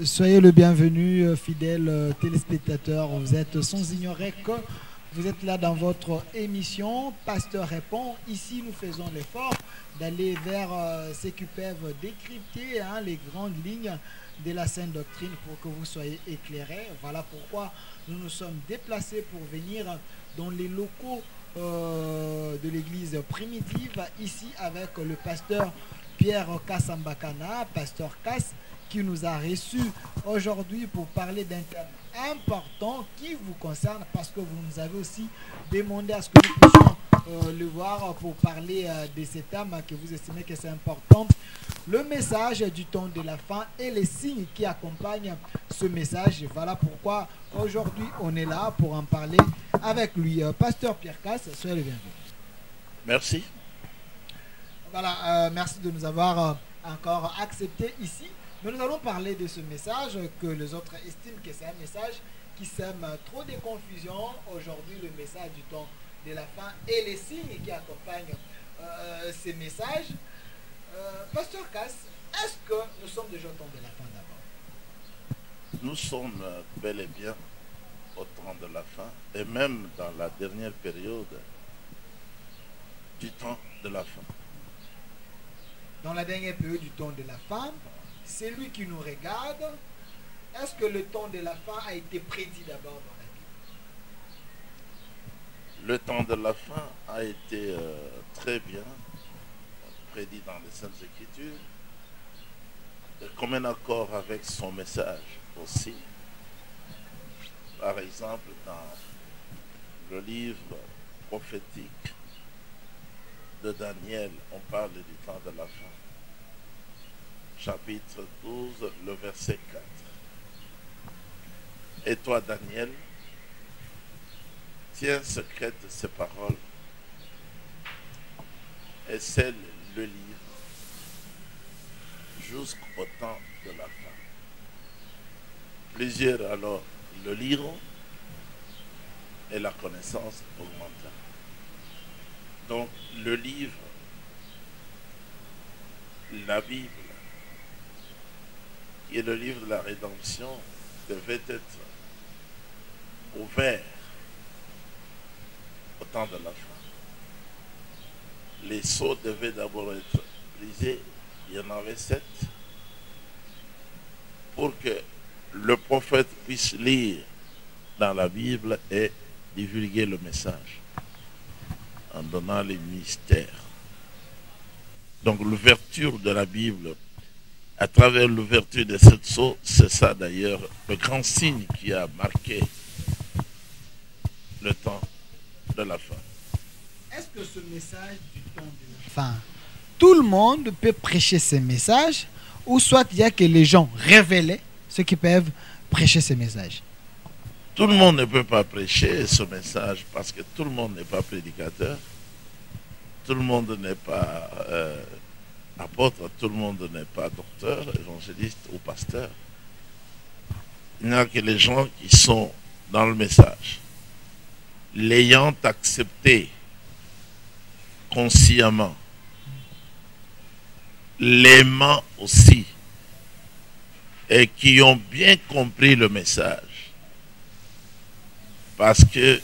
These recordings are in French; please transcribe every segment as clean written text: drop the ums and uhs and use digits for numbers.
Soyez le bienvenu, fidèles téléspectateurs. Vous êtes sans ignorer que vous êtes là dans votre émission Pasteur répond. Ici, nous faisons l'effort d'aller vers ceux qui peuvent décrypter les grandes lignes de la Sainte Doctrine pour que vous soyez éclairés. Voilà pourquoi nous nous sommes déplacés pour venir dans les locaux de l'église primitive, ici avec le pasteur Pierre Kassambakana, pasteur Kass, qui nous a reçus aujourd'hui pour parler d'un thème important qui vous concerne parce que vous nous avez aussi demandé à ce que nous puissions le voir pour parler de ces thèmes que vous estimez que c'est important. Le message du temps de la fin et les signes qui accompagnent ce message. Voilà pourquoi aujourd'hui on est là pour en parler avec lui. Pasteur Pierre Casse, soyez le bienvenu. Merci. Voilà, merci de nous avoir encore accepté ici. Mais nous allons parler de ce message que les autres estiment que c'est un message qui sème trop de confusion. Aujourd'hui, le message du temps de la fin et les signes qui accompagnent ces messages. Pasteur Cass, est-ce que nous sommes déjà au temps de la fin d'abord? Nous sommes bel et bien au temps de la fin et même dans la dernière période du temps de la fin. Dans la dernière période du temps de la fin, c'est lui qui nous regarde. Est-ce que le temps de la fin a été prédit d'abord dans la Bible? Le temps de la fin a été très bien prédit dans les Saintes Écritures, de commun accord avec son message aussi. Par exemple, dans le livre prophétique de Daniel, on parle du temps de la fin. Chapitre 12, le verset 4. Et toi, Daniel, tiens secrète ces paroles et scelle le livre jusqu'au temps de la fin. Plusieurs alors le liront et la connaissance augmentera. Donc le livre, la Bible, qui est le livre de la rédemption, devait être ouvert au temps de la fin. Les sceaux devaient d'abord être brisés, il y en avait 7, pour que le prophète puisse lire dans la Bible et divulguer le message en donnant les mystères. Donc l'ouverture de la Bible, à travers l'ouverture de cette sceaux, c'est ça d'ailleurs le grand signe qui a marqué le temps de la fin. Est-ce que ce message du temps de la fin, tout le monde peut prêcher ces messages, ou soit il y a que les gens révélés, ceux qui peuvent prêcher ces messages? Tout le monde ne peut pas prêcher ce message parce que tout le monde n'est pas prédicateur, tout le monde n'est pas apôtre, tout le monde n'est pas docteur, évangéliste ou pasteur. Il n'y a que les gens qui sont dans le message, l'ayant accepté consciemment, l'aimant aussi, et qui ont bien compris le message. Parce que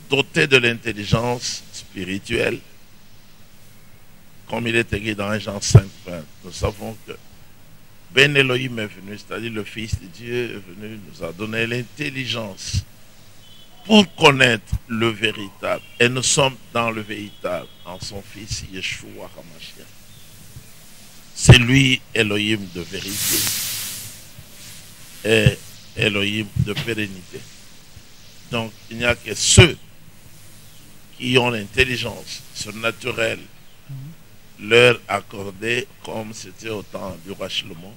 doté de l'intelligence spirituelle, comme il est écrit dans Jean 5, nous savons que Ben Elohim est venu, c'est-à-dire le Fils de Dieu est venu, nous a donné l'intelligence pour connaître le véritable. Et nous sommes dans le véritable, en son Fils Yeshua HaMashiach. C'est lui Elohim de vérité et Elohim de pérennité. Donc il n'y a que ceux qui ont l'intelligence surnaturelle leur accordée, comme c'était au temps du roi Shlomo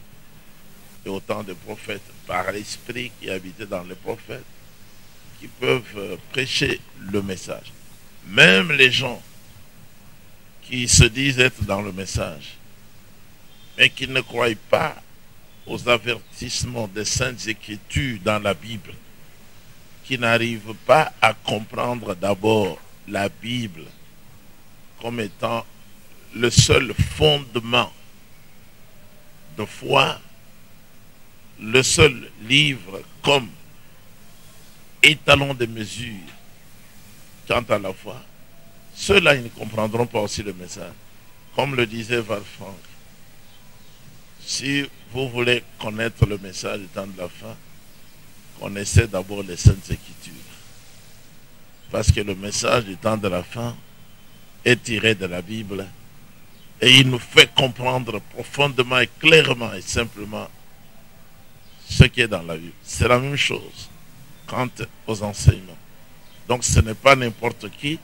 et au temps des prophètes, par l'esprit qui habitait dans les prophètes, qui peuvent prêcher le message. Même les gens qui se disent être dans le message, mais qui ne croient pas aux avertissements des Saintes Écritures dans la Bible, qui n'arrivent pas à comprendre d'abord la Bible comme étant le seul fondement de foi, le seul livre comme étalon de mesure quant à la foi, ceux-là, ils ne comprendront pas aussi le message. Comme le disait Valfranc, si vous voulez connaître le message du temps de la fin, connaissez d'abord les Saintes Écritures. Parce que le message du temps de la fin est tiré de la Bible et il nous fait comprendre profondément et clairement et simplement ce qui est dans la Bible. C'est la même chose quant aux enseignements. Donc ce n'est pas n'importe qui.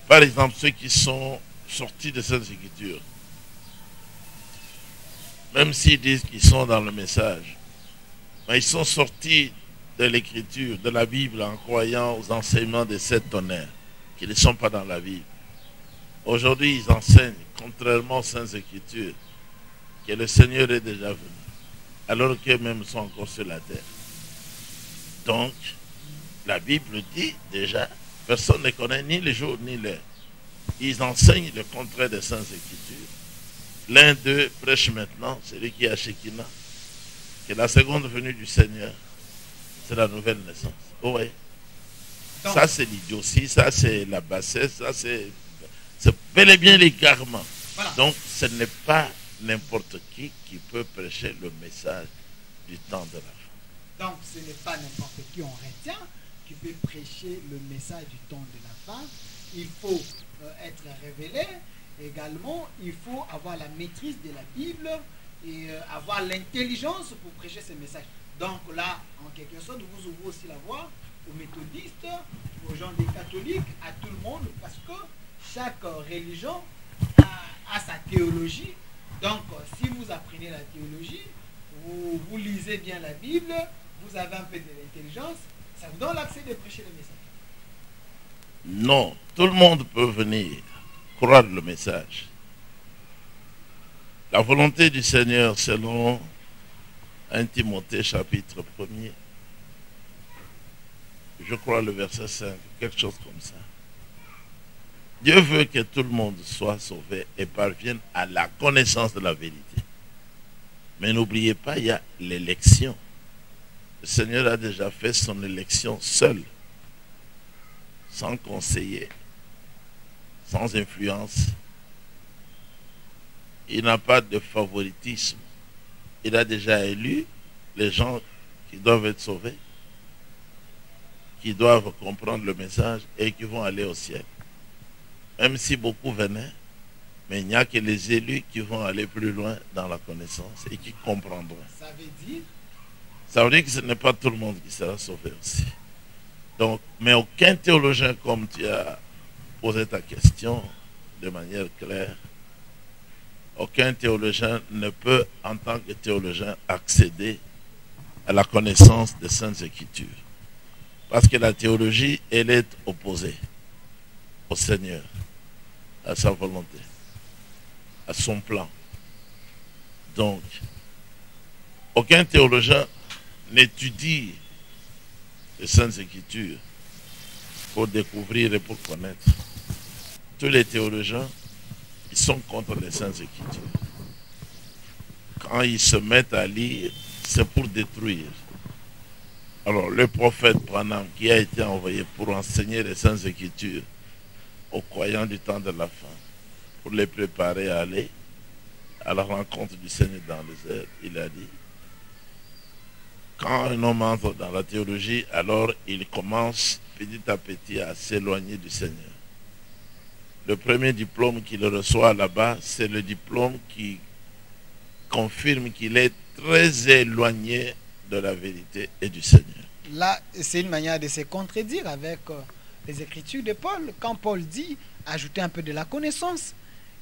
Par exemple, ceux qui sont sortis de Saintes Écritures, même s'ils disent qu'ils sont dans le message, mais ils sont sortis de l'écriture, de la Bible, en croyant aux enseignements des 7 tonnerres, qui ne sont pas dans la Bible. Aujourd'hui, ils enseignent, contrairement aux Saintes Écritures, que le Seigneur est déjà venu, alors qu'eux-mêmes sont encore sur la terre. Donc, la Bible dit déjà, personne ne connaît ni le jour ni l'heure. Ils enseignent le contraire des Saintes Écritures. L'un d'eux prêche maintenant, celui qui est à Shekinah, que la seconde venue du Seigneur, c'est la nouvelle naissance. Oh ouais. Ça, c'est l'idiotie, ça, c'est la bassesse, ça, c'est bel et bien l'égarement. Voilà. Donc, ce n'est pas n'importe qui peut prêcher le message du temps de la fin. Donc, ce n'est pas n'importe qui, on retient, qui peut prêcher le message du temps de la fin. Il faut être révélé. Également, il faut avoir la maîtrise de la Bible et avoir l'intelligence pour prêcher ce message. Donc là, en quelque sorte, vous ouvrez aussi la voie aux méthodistes, aux gens des catholiques, à tout le monde, parce que chaque religion a sa théologie. Donc, si vous apprenez la théologie, vous lisez bien la Bible, vous avez un peu de l'intelligence, ça vous donne l'accès de prêcher le message. Non, tout le monde peut venir croire le message. La volonté du Seigneur, selon 1 Timothée chapitre 1er, je crois le verset 5, quelque chose comme ça. Dieu veut que tout le monde soit sauvé et parvienne à la connaissance de la vérité. Mais n'oubliez pas, il y a l'élection. Le Seigneur a déjà fait son élection seul, sans conseiller, sans influence. Il n'a pas de favoritisme. Il a déjà élu les gens qui doivent être sauvés, qui doivent comprendre le message et qui vont aller au ciel. Même si beaucoup venaient, mais il n'y a que les élus qui vont aller plus loin dans la connaissance et qui comprendront. Ça veut dire? Ça veut dire que ce n'est pas tout le monde qui sera sauvé aussi. Donc, mais aucun théologien, comme tu as posé ta question de manière claire, aucun théologien ne peut, en tant que théologien, accéder à la connaissance des Saintes Écritures. Parce que la théologie, elle est opposée au Seigneur, à sa volonté, à son plan. Donc, aucun théologien n'étudie les Saintes Écritures pour découvrir et pour connaître. Tous les théologiens, ils sont contre les Saintes Écritures. Quand ils se mettent à lire, c'est pour détruire. Alors, le prophète Branham, qui a été envoyé pour enseigner les Saintes Écritures aux croyants du temps de la fin, pour les préparer à aller à la rencontre du Seigneur dans les airs, il a dit, quand un homme entre dans la théologie, alors il commence petit à petit à s'éloigner du Seigneur. Le premier diplôme qu'il reçoit là-bas, c'est le diplôme qui confirme qu'il est très éloigné de la vérité et du Seigneur. Là, c'est une manière de se contredire avec les Écritures de Paul. Quand Paul dit ajouter un peu de la connaissance,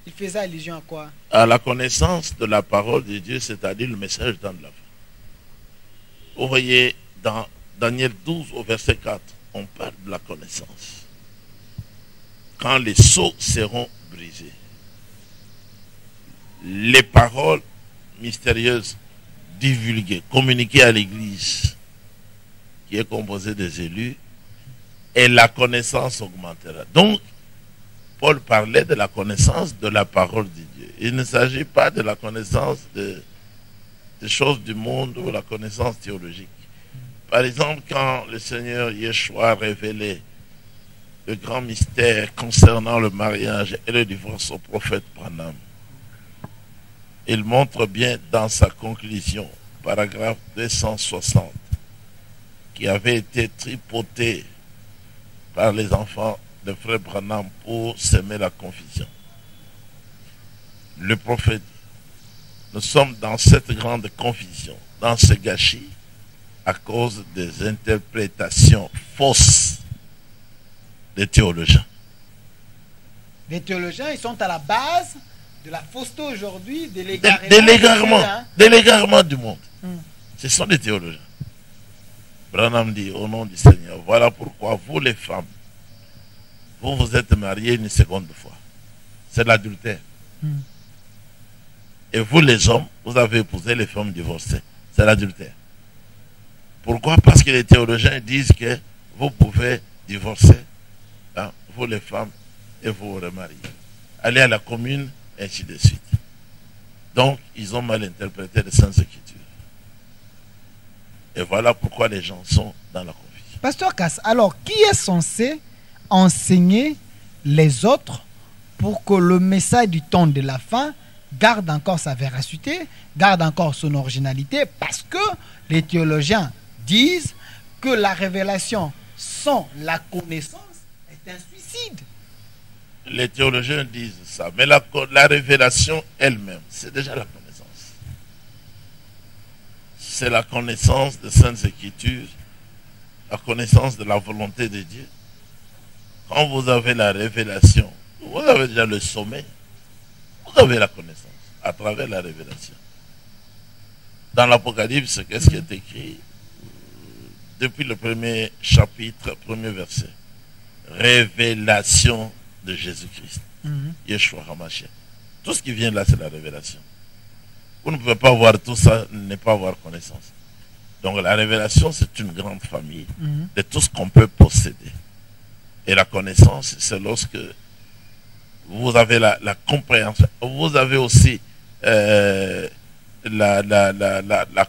il faisait allusion à quoi? À la connaissance de la parole de Dieu, c'est-à-dire le message dans de la fin. Vous voyez, dans Daniel 12 au verset 4, on parle de la connaissance. Quand les sceaux seront brisés, les paroles mystérieuses divulguées, communiquées à l'Église, qui est composée des élus, et la connaissance augmentera. Donc, Paul parlait de la connaissance de la parole de Dieu. Il ne s'agit pas de la connaissance de des choses du monde ou la connaissance théologique. Par exemple, quand le Seigneur Yeshua a révélé le grand mystère concernant le mariage et le divorce au prophète Branham, il montre bien dans sa conclusion, paragraphe 260, qui avait été tripoté par les enfants de frère Branham pour semer la confusion. Le prophète, nous sommes dans cette grande confusion, dans ce gâchis, à cause des interprétations fausses des théologiens. Les théologiens, ils sont à la base de la fausseté aujourd'hui, de l'égarement du monde. Ce sont des théologiens. Branham dit au nom du Seigneur, voilà pourquoi vous les femmes, vous vous êtes mariés une seconde fois. C'est l'adultère. Et vous les hommes, vous avez épousé les femmes divorcées. C'est l'adultère. Pourquoi? Parce que les théologiens disent que vous pouvez divorcer, hein, vous les femmes, et vous vous remarier. Aller à la commune, et ainsi de suite. Donc, ils ont mal interprété les Saintes Écritures. Et voilà pourquoi les gens sont dans la confusion. Pasteur Cass, alors qui est censé enseigner les autres pour que le message du temps de la fin garde encore sa véracité, garde encore son originalité? Parce que les théologiens disent que la révélation sans la connaissance est un suicide. Les théologiens disent ça, mais la révélation elle-même, c'est déjà la connaissance. C'est la connaissance des Saintes Écritures, la connaissance de la volonté de Dieu. Quand vous avez la révélation, vous avez déjà le sommet, vous avez la connaissance à travers la révélation. Dans l'Apocalypse, qu'est-ce qui est écrit? Depuis le premier chapitre, premier verset. Révélation de Jésus-Christ. Yeshua HaMashiach. Tout ce qui vient là, c'est la révélation. Vous ne pouvez pas voir tout ça, ne pas avoir connaissance. Donc la révélation, c'est une grande famille de tout ce qu'on peut posséder. Et la connaissance, c'est lorsque vous avez la compréhension. Vous avez aussi la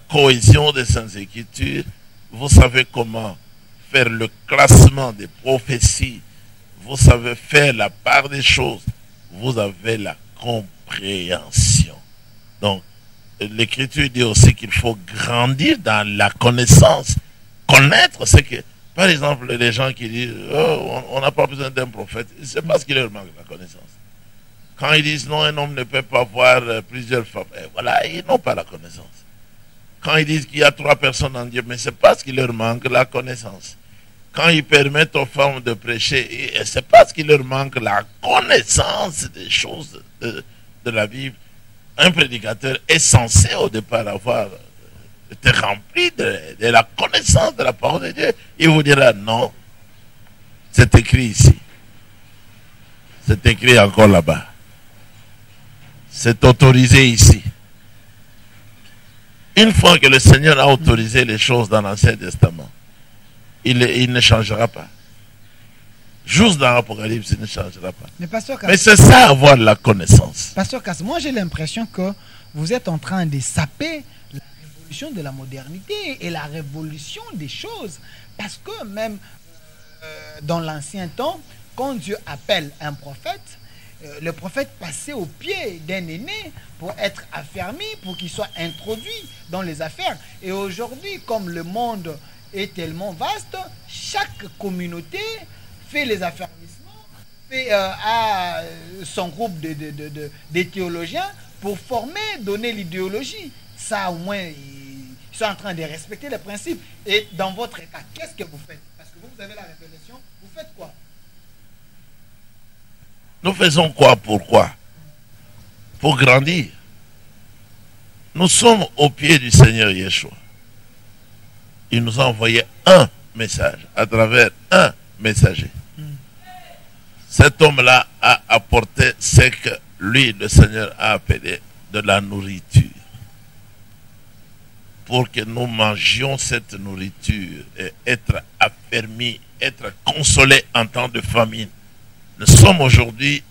cohésion des Saintes Écritures. Vous savez comment faire le classement des prophéties. Vous savez faire la part des choses. Vous avez la compréhension. Donc, l'Écriture dit aussi qu'il faut grandir dans la connaissance. Connaître, c'est que, par exemple, les gens qui disent oh, on n'a pas besoin d'un prophète, c'est parce qu'il leur manque la connaissance. Quand ils disent non, un homme ne peut pas avoir plusieurs femmes, voilà, ils n'ont pas la connaissance. Quand ils disent qu'il y a 3 personnes en Dieu, mais c'est parce qu'il leur manque la connaissance. Quand ils permettent aux femmes de prêcher, c'est parce qu'il leur manque la connaissance des choses de la Bible. Un prédicateur est censé au départ avoir été rempli de la connaissance de la parole de Dieu. Il vous dira non, c'est écrit ici. C'est écrit encore là-bas. C'est autorisé ici. Une fois que le Seigneur a autorisé les choses dans l'Ancien Testament, il ne changera pas. Juste dans l'Apocalypse, il ne changera pas. Mais c'est ça, avoir la connaissance. Pasteur Cass, moi j'ai l'impression que vous êtes en train de saper la révolution de la modernité et la révolution des choses. Parce que même dans l'ancien temps, quand Dieu appelle un prophète, le prophète passait au pied d'un aîné pour être affermi, pour qu'il soit introduit dans les affaires. Et aujourd'hui, comme le monde est tellement vaste, chaque communauté fait les affermissements, a son groupe de théologiens pour former, donner l'idéologie. Ça, au moins, ils sont en train de respecter les principes. Et dans votre cas, qu'est-ce que vous faites? Parce que vous avez la révélation, vous faites quoi? Nous faisons quoi? Pourquoi? Pour grandir. Nous sommes au pied du Seigneur Yeshua. Il nous a envoyé un message à travers un messager. Cet homme-là a apporté ce que lui, le Seigneur, a appelé de la nourriture. Pour que nous mangions cette nourriture et être affermis, être consolés en temps de famine. Nous sommes aujourd'hui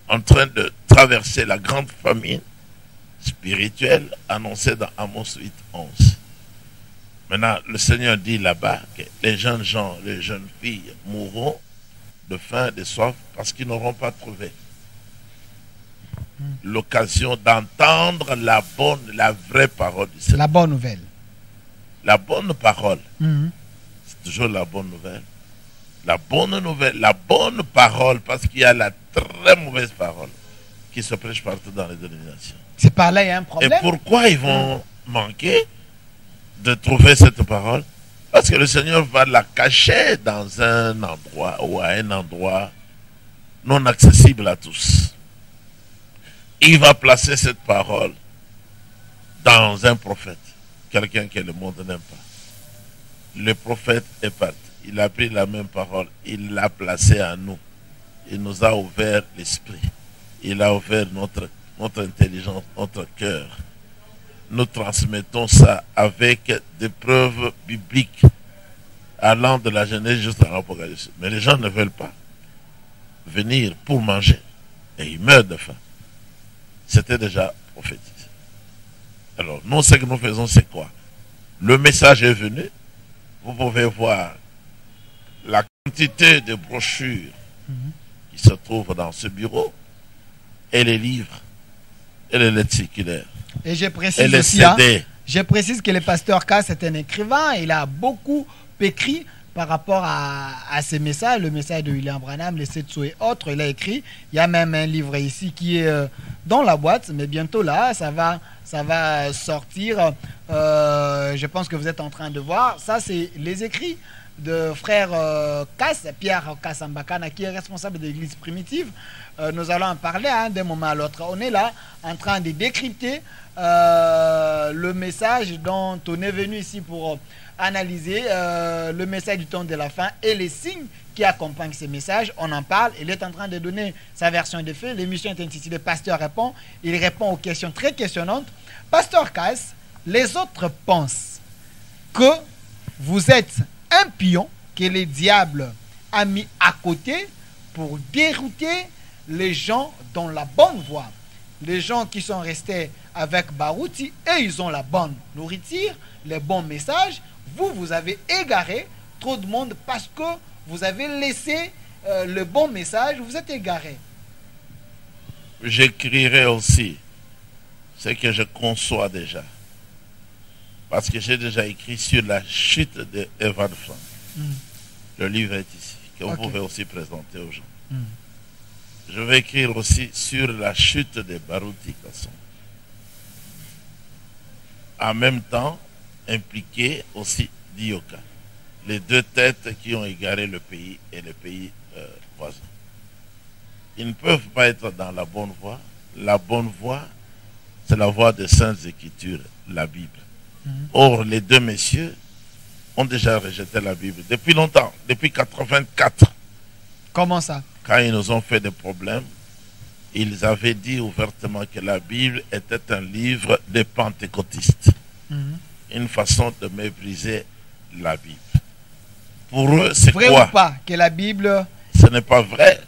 en train de traverser la grande famine spirituelle annoncée dans Amos 8, 11. Maintenant, le Seigneur dit là-bas que les jeunes gens, les jeunes filles mourront de faim, de soif, parce qu'ils n'auront pas trouvé l'occasion d'entendre la bonne, la vraie parole du Seigneur. La bonne nouvelle. La bonne parole, c'est toujours la bonne nouvelle. La bonne nouvelle, la bonne parole, parce qu'il y a la très mauvaise parole qui se prêche partout dans les dénominations. C'est par là, il y a un problème. Et pourquoi ils vont manquer de trouver cette parole? Parce que le Seigneur va la cacher dans un endroit ou à un endroit non accessible à tous. Il va placer cette parole dans un prophète, quelqu'un que le monde n'aime pas. Le prophète est parti. Il a pris la même parole. Il l'a placée à nous. Il nous a ouvert l'esprit. Il a ouvert notre intelligence, notre cœur. Nous transmettons ça avec des preuves bibliques allant de la Genèse jusqu'à l'Apocalypse. Mais les gens ne veulent pas venir pour manger. Et ils meurent de faim. C'était déjà prophétisé. Alors, nous, ce que nous faisons, c'est quoi? Le message est venu. Vous pouvez voir la quantité de brochures qui se trouvent dans ce bureau, et les livres, et les lettres circulaires. Et je Et précise les aussi, CD. je précise que le pasteur Cass est un écrivain. Il a beaucoup écrit par rapport à ces messages, le message de William Branham, les Setsu et autres. Il a écrit. Il y a même un livre ici qui est dans la boîte, mais bientôt là, ça va sortir. Je pense que vous êtes en train de voir. Ça, c'est les écrits de frère Cass, Pierre Kassambakana, qui est responsable de l'église primitive. Nous allons en parler d'un moment à l'autre. On est là en train de décrypter le message dont on est venu ici pour analyser le message du temps de la fin et les signes qui accompagnent ces messages. On en parle. Il est en train de donner sa version des faits. L'émission est intitulée Pasteur répond. Il répond aux questions très questionnantes. Pasteur Cass, les autres pensent que vous êtes un pion que le diable a mis à côté pour dérouter les gens dans la bonne voie. Les gens qui sont restés avec Barouti, et ils ont la bonne nourriture, les bons messages. Vous avez égaré trop de monde parce que vous avez laissé le bon message, vous êtes égaré. J'écrirai aussi ce que je conçois déjà. Parce que j'ai déjà écrit sur la chute de Evald Frank. Le livre est ici, que vous pouvez aussi présenter aux gens. Je vais écrire aussi sur la chute de Barouti Kasson. En même temps, impliquer aussi Dioka. Les deux têtes qui ont égaré le pays et les pays voisins. Ils ne peuvent pas être dans la bonne voie. La bonne voie, c'est la voie des Saintes Écritures, la Bible. Or, les deux messieurs ont déjà rejeté la Bible depuis longtemps, depuis 84. Comment ça? Quand ils nous ont fait des problèmes, ils avaient dit ouvertement que la Bible était un livre des pentecôtistes. Une façon de mépriser la Bible. Pour eux, c'est quoi? Vrai ou pas que la Bible... Ce n'est pas vrai.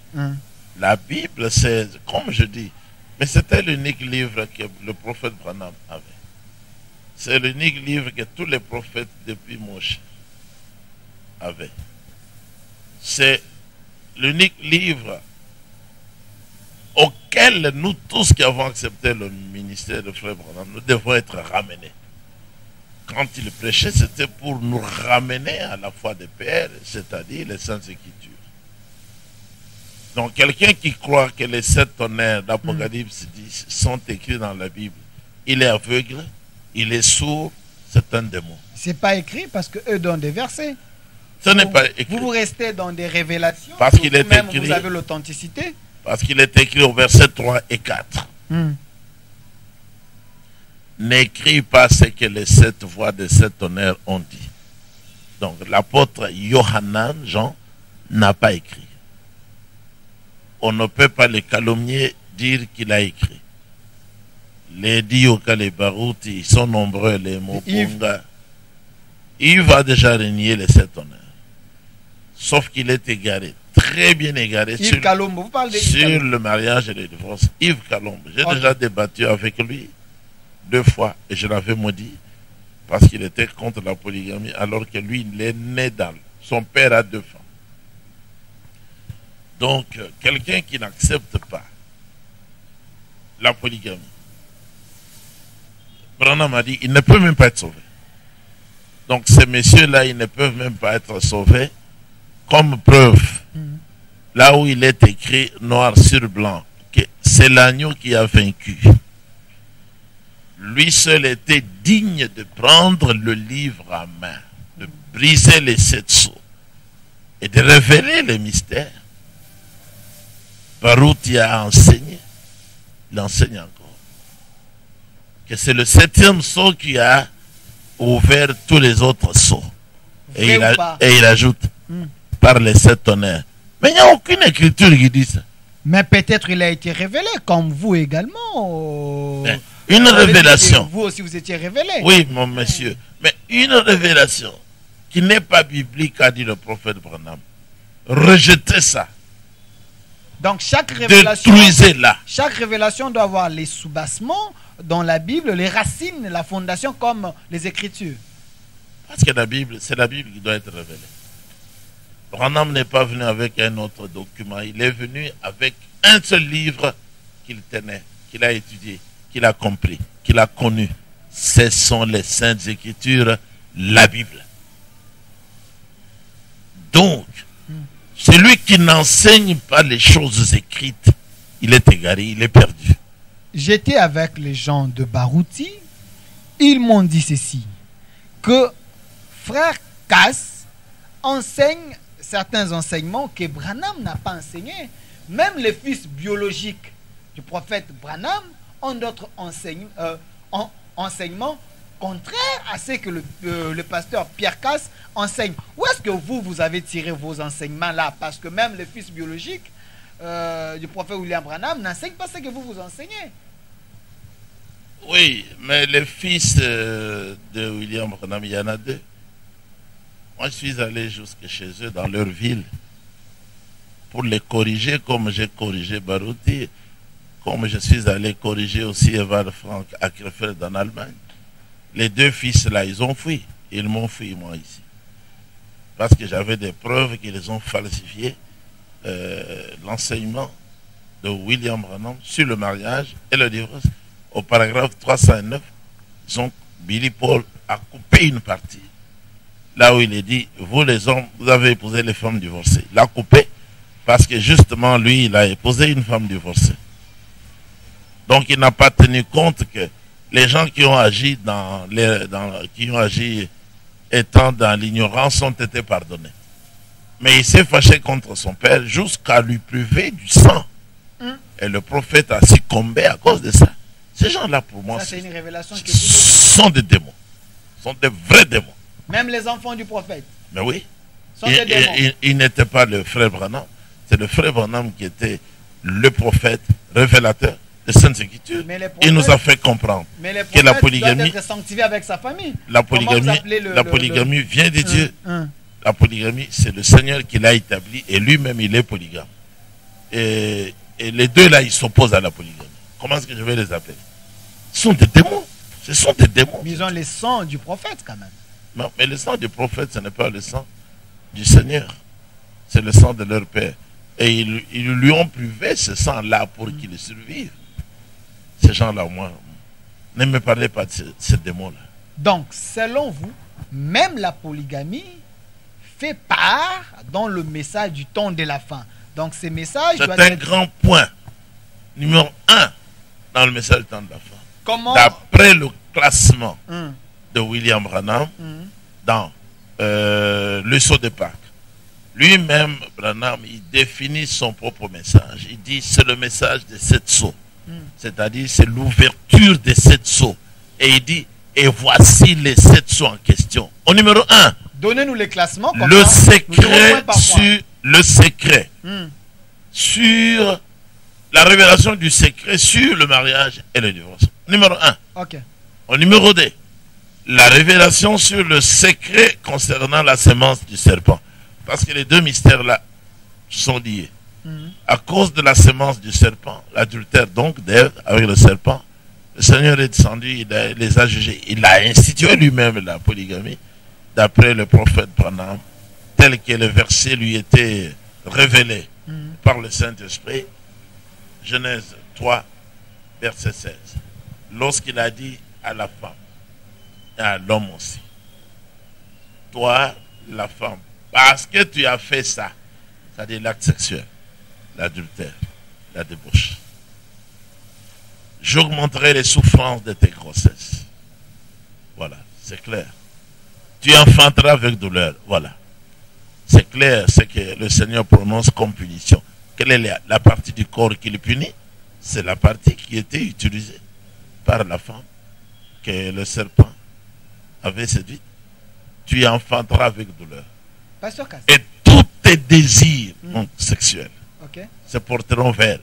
La Bible, c'est, comme je dis, mais c'était l'unique livre que le prophète Branham avait. C'est l'unique livre que tous les prophètes depuis Moshe avaient. C'est l'unique livre auquel nous tous qui avons accepté le ministère de Frère Branham, nous devons être ramenés. Quand il prêchait, c'était pour nous ramener à la foi des pères, c'est-à-dire les Saintes Écritures. Donc quelqu'un qui croit que les 7 tonnerres d'Apocalypse 10 sont écrits dans la Bible, il est aveugle, il est sourd, c'est un démon. C'est pas écrit parce qu'eux donnent des versets. Ce n'est pas écrit. Vous restez dans des révélations. Parce qu'il est même écrit. Vous avez l'authenticité. Parce qu'il est écrit au verset 3 et 4. N'écris pas ce que les 7 voix de 7 tonnerres ont dit. Donc l'apôtre Yohanan, Jean, n'a pas écrit. On ne peut pas le calomnier, dire qu'il a écrit. Les Dioka, les Barouti, ils sont nombreux, les Mopunga. Yves a déjà régné les 7 honneurs. Sauf qu'il est égaré, très bien égaré Yves Kalombo, vous parlez de sur le mariage et le divorce. Yves Kalombo, j'ai déjà débattu avec lui 2 fois et je l'avais maudit parce qu'il était contre la polygamie alors que lui, il est né dans son père a 2 femmes. Donc, quelqu'un qui n'accepte pas la polygamie, Branham a dit, il ne peut même pas être sauvé. Donc, ces messieurs-là, ils ne peuvent même pas être sauvés. Comme preuve, là où il est écrit noir sur blanc, que c'est l'agneau qui a vaincu. Lui seul était digne de prendre le livre à main, de briser les 7 sceaux et de révéler les mystères. Baruti a enseigné, il enseigne encore, que c'est le 7e sceau qui a ouvert tous les autres sceaux. Et il ajoute, par les 7 tonnerres. Mais il n'y a aucune écriture qui dit ça. Mais peut-être il a été révélé, comme vous également. Une révélation. Vous aussi, vous étiez révélé. Oui, mon monsieur. Mais une révélation qui n'est pas biblique, a dit le prophète Branham. Rejetez ça. Donc chaque révélation doit avoir les soubassements dans la Bible, les racines, la fondation comme les Écritures. Parce que la Bible, c'est la Bible qui doit être révélée. Branham n'est pas venu avec un autre document. Il est venu avec un seul livre qu'il tenait, qu'il a étudié, qu'il a compris, qu'il a connu. Ce sont les Saintes Écritures, la Bible. Donc, celui qui n'enseigne pas les choses écrites, il est égaré, il est perdu. J'étais avec les gens de Baruti. Ils m'ont dit ceci, que frère Cass enseigne certains enseignements que Branham n'a pas enseignés. Même les fils biologiques du prophète Branham ont d'autres enseignements contraires à ce que le pasteur Pierre Cass enseigne. Où est-ce que vous avez tiré vos enseignements là? Parce que même les fils biologiques du prophète William Branham n'enseignent pas ce que vous enseignez. Oui, mais les fils de William Branham, il y en a 2. Moi, je suis allé jusque chez eux, dans leur ville, pour les corriger comme j'ai corrigé Baruti, comme je suis allé corriger aussi Evald Frank à Krefeld en Allemagne. Les 2 fils-là, ils ont fui. Ils m'ont fui, moi, ici. Parce que j'avais des preuves qu'ils ont falsifié l'enseignement de William Branham sur le mariage et le divorce. Au paragraphe 309, Billy Paul a coupé une partie. Là où il est dit, vous les hommes, vous avez épousé les femmes divorcées. Il a coupé parce que justement, lui, il a épousé une femme divorcée. Donc, il n'a pas tenu compte que les gens qui ont agi étant dans l'ignorance ont été pardonnés. Mais il s'est fâché contre son père jusqu'à lui priver du sang. Et le prophète a succombé à cause de ça. Ces gens-là, pour moi, c'est une révélation que sont des démons. Sont des vrais démons. Même les enfants du prophète. Mais oui. Sont des démons. Il n'était pas le frère Branham. C'est le frère Branham qui était le prophète révélateur des Saintes Écritures. Il nous a fait comprendre que la polygamie doit être sanctifiée avec sa famille. La polygamie vient de Dieu. La polygamie, c'est le Seigneur qui l'a établi et lui-même, il est polygame. Et les 2 là, ils s'opposent à la polygamie. Comment est-ce que je vais les appeler? Ce sont des démons. Ce sont des démons. Mais ils ont le sang du prophète quand même. Non, mais le sang du prophète, ce n'est pas le sang du Seigneur. C'est le sang de leur père. Et ils lui ont privé ce sang-là pour qu'il survive. Ces gens-là, moi, ne me parlez pas de ces démons-là. Donc, selon vous, même la polygamie fait part dans le message du temps de la fin. Donc, ces messages... C'est un grand point. Numéro 1 dans le message du temps de la fin. Comment? D'après le classement de William Branham dans le sceau de Pâques. Lui-même, Branham, il définit son propre message. Il dit c'est le message des 7 sceaux. C'est-à-dire c'est l'ouverture des 7 sceaux. Et il dit et voici les 7 sceaux en question. Au numéro 1. Donnez-nous les classements. Le secret sur la révélation du secret sur le mariage et le divorce. Numéro 1. Okay. Au numéro 2, la révélation sur le secret concernant la sémence du serpent. Parce que les 2 mystères-là sont liés. À cause de la sémence du serpent, l'adultère donc d'Ève avec le serpent Le Seigneur est descendu, il les a jugés. Il a institué lui-même la polygamie, d'après le prophète Branham, tel que le verset lui était révélé par le Saint-Esprit. Genèse 3, verset 16. Lorsqu'il a dit à la femme, et à l'homme aussi, toi, la femme, parce que tu as fait ça, c'est-à-dire l'acte sexuel, l'adultère, la débauche, j'augmenterai les souffrances de tes grossesses. Voilà, c'est clair. Tu enfanteras avec douleur. Voilà. C'est clair, c'est que le Seigneur prononce comme punition. Quelle est la partie du corps qu'il punit? C'est la partie qui était utilisée par la femme que le serpent avait séduite. Tu enfanteras avec douleur. Pasteur Cass. Et tous tes désirs sexuels se porteront vers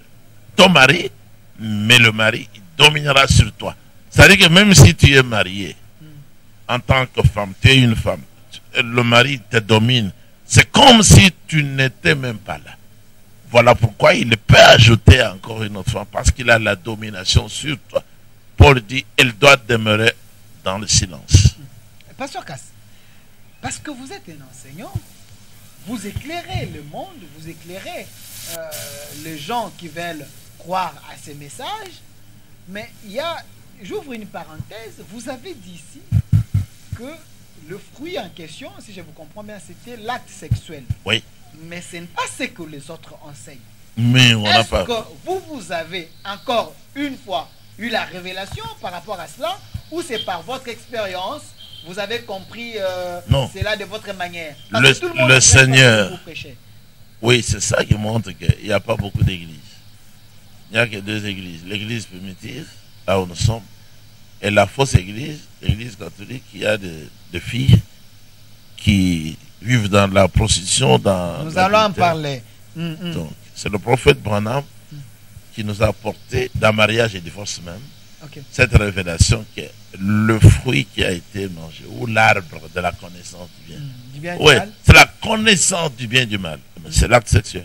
ton mari, mais le mari il dominera sur toi. C'est-à-dire que même si tu es marié, en tant que femme, tu es une femme, le mari te domine, c'est comme si tu n'étais même pas là. Voilà pourquoi il peut ajouter encore une autre femme, parce qu'il a la domination sur toi. Paul dit, elle doit demeurer dans le silence. Pasteur Cass, parce que vous êtes un enseignant, vous éclairez le monde, vous éclairez les gens qui veulent croire à ces messages, mais il y a, j'ouvre une parenthèse, vous avez dit ici que le fruit en question, si je vous comprends bien, c'était l'acte sexuel. Oui. Mais ce n'est pas ce que les autres enseignent. Mais on n'a pas. Est-ce que vous avez encore une fois eu la révélation par rapport à cela, ou c'est par votre expérience, vous avez compris cela de votre manière? Parce que tout le monde Seigneur, vous prêchez. Oui, c'est ça qui montre qu'il n'y a pas beaucoup d'églises. Il n'y a que deux églises. L'église primitive, là où nous sommes, et la fausse église, l'église catholique, il y a des filles qui vivent dans la prostitution. Nous allons en parler. Donc, c'est le prophète Branham qui nous a apporté, dans mariage et divorce même, cette révélation que le fruit qui a été mangé, ou l'arbre de la connaissance du bien. Du bien et Oui, du mal. c'est la connaissance du bien et du mal. C'est l'acte sexuel.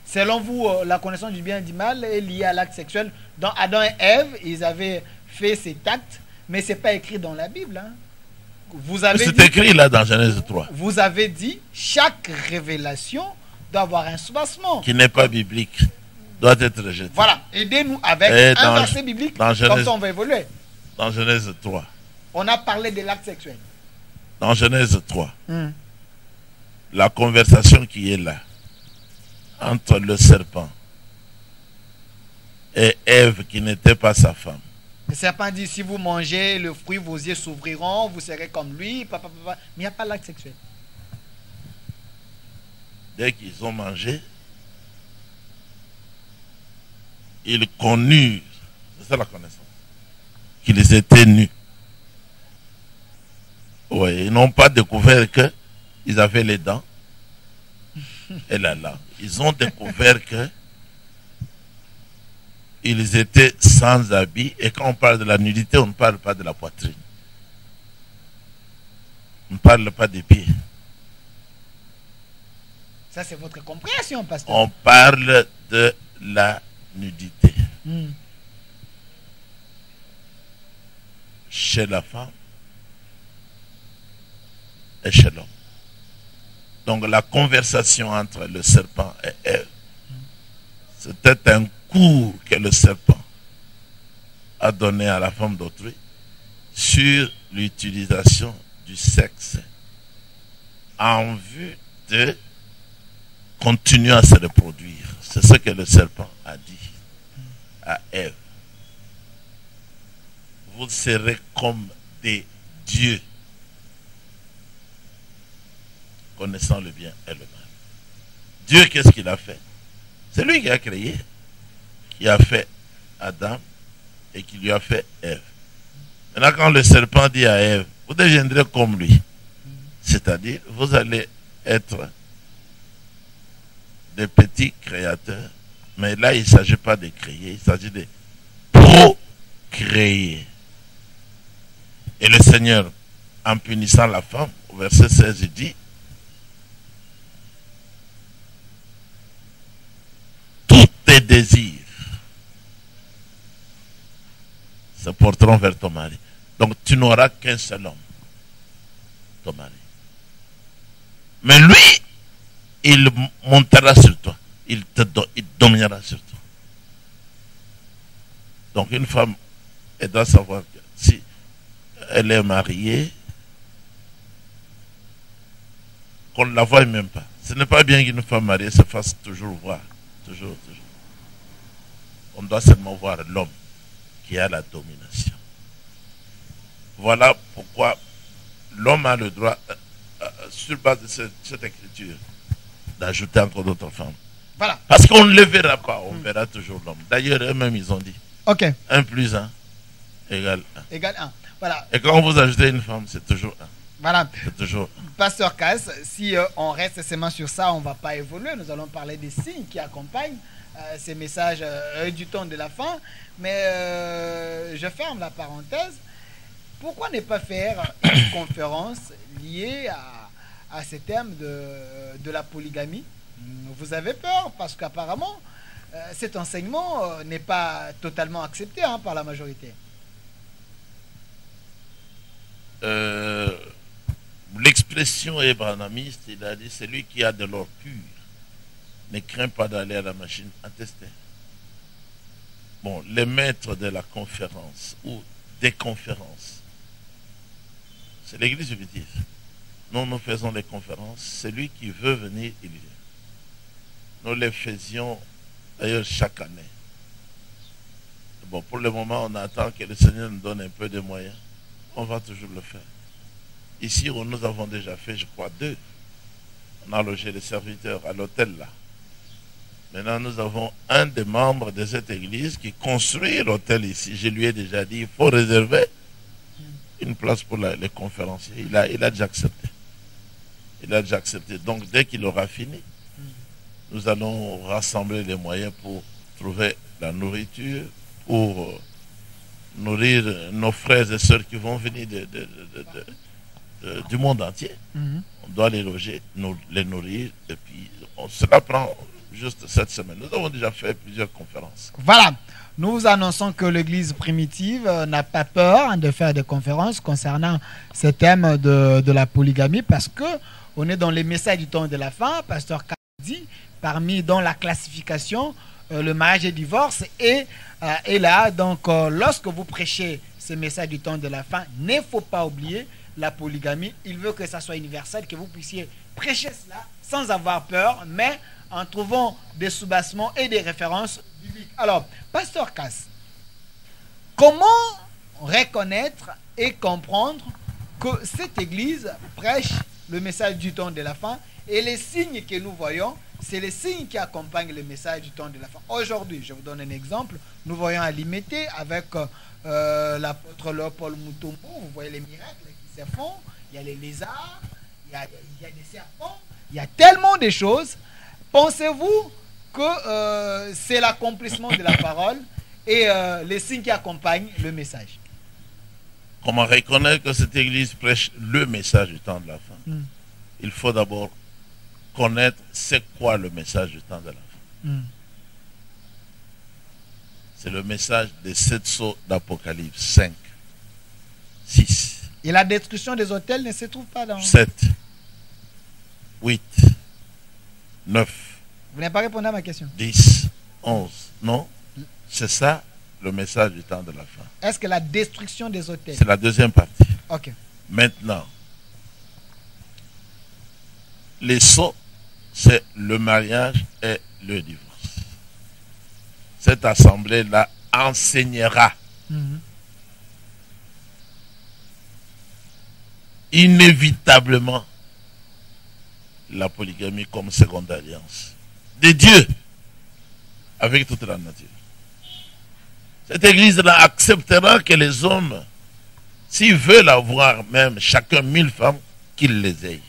Selon vous, la connaissance du bien et du mal est liée à l'acte sexuel. Dans Adam et Ève, ils avaient fait cet acte, mais ce n'est pas écrit dans la Bible. Hein. C'est écrit là dans Genèse 3. Vous avez dit, chaque révélation doit avoir un soubassement. Qui n'est pas biblique, doit être rejeté. Voilà, aidez-nous avec un verset biblique, comme ça on va évoluer. Dans Genèse 3. On a parlé de l'acte sexuel. Dans Genèse 3, la conversation qui est là, entre le serpent et Ève qui n'était pas sa femme. Le serpent dit, si vous mangez le fruit, vos yeux s'ouvriront, vous serez comme lui, mais il n'y a pas l'acte sexuel. Dès qu'ils ont mangé, ils connurent, c'est ça la connaissance, qu'ils étaient nus. Oui, ils n'ont pas découvert qu'ils avaient les dents et la langue. Ils ont découvert que ils étaient sans habits. Et quand on parle de la nudité, on ne parle pas de la poitrine. On ne parle pas des pieds. Ça, c'est votre compréhension, pasteur. On parle de la nudité. Chez la femme et chez l'homme. Donc la conversation entre le serpent et Ève, c'était un cours que le serpent a donné à la femme d'autrui sur l'utilisation du sexe en vue de continuer à se reproduire. C'est ce que le serpent a dit à Ève. Vous serez comme des dieux, connaissant le bien et le mal. Dieu, qu'est-ce qu'il a fait? C'est lui qui a créé, qui a fait Adam et qui lui a fait Ève. Maintenant, quand le serpent dit à Ève, vous deviendrez comme lui, c'est-à-dire, vous allez être des petits créateurs, mais là, il ne s'agit pas de créer, il s'agit de procréer. Et le Seigneur, en punissant la femme, au verset 16, il dit, tous tes désirs se porteront vers ton mari. Donc tu n'auras qu'un seul homme, ton mari. Mais lui, il montera sur toi. Il dominera sur toi. Donc une femme, elle doit savoir que si elle est mariée, qu'on ne la voie même pas. Ce n'est pas bien qu'une femme mariée se fasse toujours voir. Toujours. On doit seulement voir l'homme qui a la domination. Voilà pourquoi l'homme a le droit, sur base de cette écriture, d'ajouter encore d'autres femmes. Voilà. Parce qu'on ne le verra pas, on verra toujours l'homme. D'ailleurs, eux-mêmes, ils ont dit, Ok. 1 plus 1 égale 1. Égale 1. Voilà. Et quand vous ajoutez une femme, c'est toujours 1. Voilà. C'est toujours 1. Pasteur Cass, si on reste seulement sur ça, on ne va pas évoluer. Nous allons parler des signes qui accompagnent ces messages du temps de la fin. Mais je ferme la parenthèse. Pourquoi ne pas faire une conférence liée à ce thème de la polygamie? Vous avez peur parce qu'apparemment, cet enseignement n'est pas totalement accepté par la majorité. L'expression ébranamiste, il a dit, celui qui a de l'or pur ne craint pas d'aller à la machine à tester. Bon, les maîtres de la conférence ou des conférences, c'est l'église primitive. Nous faisons les conférences. Celui qui veut venir, il vient. Nous les faisions d'ailleurs chaque année. Bon, pour le moment, on attend que le Seigneur nous donne un peu de moyens. On va toujours le faire. Ici, où nous avons déjà fait, je crois, 2. On a logé les serviteurs à l'hôtel là. Maintenant, nous avons un des membres de cette église qui construit l'hôtel ici. Je lui ai déjà dit, il faut réserver une place pour les conférenciers. Il a déjà accepté. Il a déjà accepté. Donc, dès qu'il aura fini, nous allons rassembler les moyens pour trouver la nourriture, pour nourrir nos frères et sœurs qui vont venir du monde entier. On doit les loger, les nourrir, et puis cela prend juste cette semaine. Nous avons déjà fait plusieurs conférences. Voilà. Nous vous annonçons que l'église primitive n'a pas peur de faire des conférences concernant ce thème de la polygamie parce que on est dans les messages du temps de la fin. Pasteur K dit, parmi dans la classification, le mariage et le divorce est là. Donc, lorsque vous prêchez ce message du temps de la fin, il ne faut pas oublier la polygamie. Il veut que ça soit universel, que vous puissiez prêcher cela sans avoir peur, mais en trouvant des soubassements et des références bibliques. Alors, Pasteur Cass, comment reconnaître et comprendre que cette église prêche le message du temps de la fin et les signes que nous voyons, c'est les signes qui accompagnent le message du temps de la fin. Aujourd'hui, je vous donne un exemple. Nous voyons à Limité avec l'apôtre Léopold Mutombo. Vous voyez les miracles qui se font. Il y a les lézards, il y a des serpents, il y a tellement de choses. Pensez-vous que c'est l'accomplissement de la parole et les signes qui accompagnent le message? Comment reconnaître que cette église prêche le message du temps de la fin? Il faut d'abord connaître c'est quoi le message du temps de la fin. C'est le message des 7 sceaux d'Apocalypse 5, 6. Et la destruction des hôtels ne se trouve pas dans... 7, 8, 9. Vous n'avez pas répondu à ma question. 10, 11. Non, c'est ça le message du temps de la fin. Est-ce que la destruction des hôtels... C'est la deuxième partie. Ok. Maintenant, les sceaux, c'est le mariage et le divorce. Cette assemblée-là enseignera inévitablement la polygamie comme seconde alliance de Dieu avec toute la nature. Cette église-là acceptera que les hommes, s'ils veulent avoir même chacun 1000 femmes, qu'ils les aient.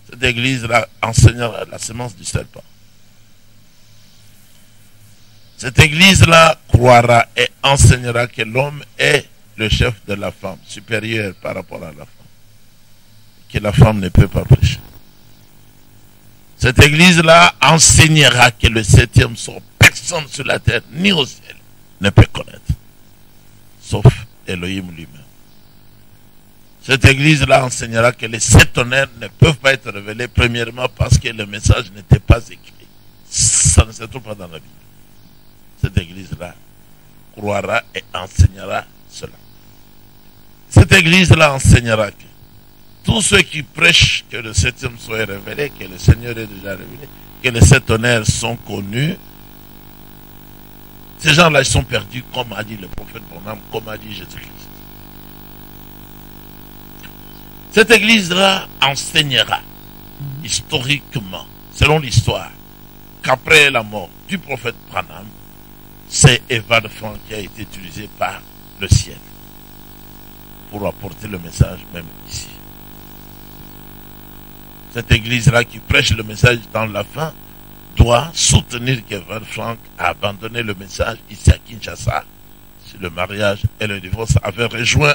Cette église-là enseignera la semence du serpent. Cette église-là croira et enseignera que l'homme est le chef de la femme, supérieur par rapport à la femme. Que la femme ne peut pas prêcher. Cette église-là enseignera que le 7e sort, personne sur la terre, ni au ciel, ne peut connaître. sauf Elohim lui-même. Cette église-là enseignera que les 7 tonnerres ne peuvent pas être révélés, premièrement parce que le message n'était pas écrit. Ça ne se trouve pas dans la Bible. Cette église-là croira et enseignera cela. Cette église-là enseignera que tous ceux qui prêchent que le 7e soit révélé, que le Seigneur est déjà révélé, que les 7 tonnerres sont connus, ces gens-là, ils sont perdus, comme a dit le prophète Branham, comme a dit Jésus-Christ. Cette église-là enseignera historiquement, selon l'histoire, qu'après la mort du prophète Branham, c'est Evald Frank qui a été utilisé par le ciel pour apporter le message même ici. Cette église-là qui prêche le message dans la fin doit soutenir qu'Evald Frank a abandonné le message ici à Kinshasa sur le mariage et le divorce, avait rejoint